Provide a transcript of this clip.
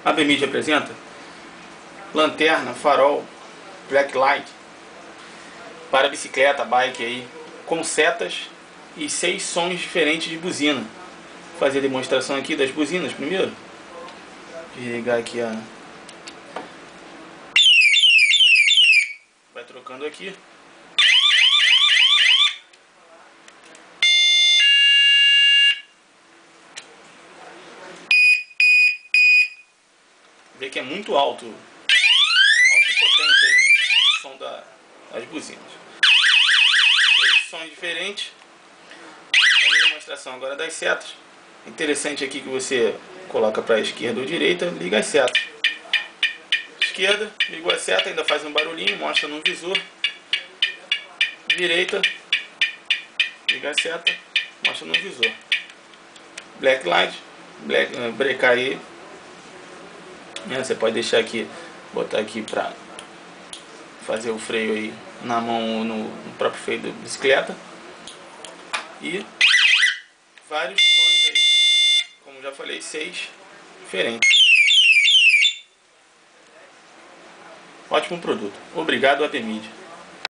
A ABMedia apresenta lanterna, farol, black light para bicicleta, bike aí, com setas e 6 sons diferentes de buzina. Vou fazer a demonstração aqui das buzinas primeiro. Desligar aqui a... Vai trocando aqui. Vê que é muito alto e potente aí o som das buzinas. 6 sons diferentes. Vou fazer a demonstração agora das setas. Interessante aqui que você coloca para a esquerda ou direita, liga as setas. Esquerda, ligou a seta, ainda faz um barulhinho, mostra no visor. Direita, liga a seta, mostra no visor. Black light, brecar aí. Você pode deixar aqui, botar aqui para fazer o freio aí na mão ou no próprio freio da bicicleta. E vários sons aí, como já falei, 6 diferentes. Ótimo produto. Obrigado, ABMedia.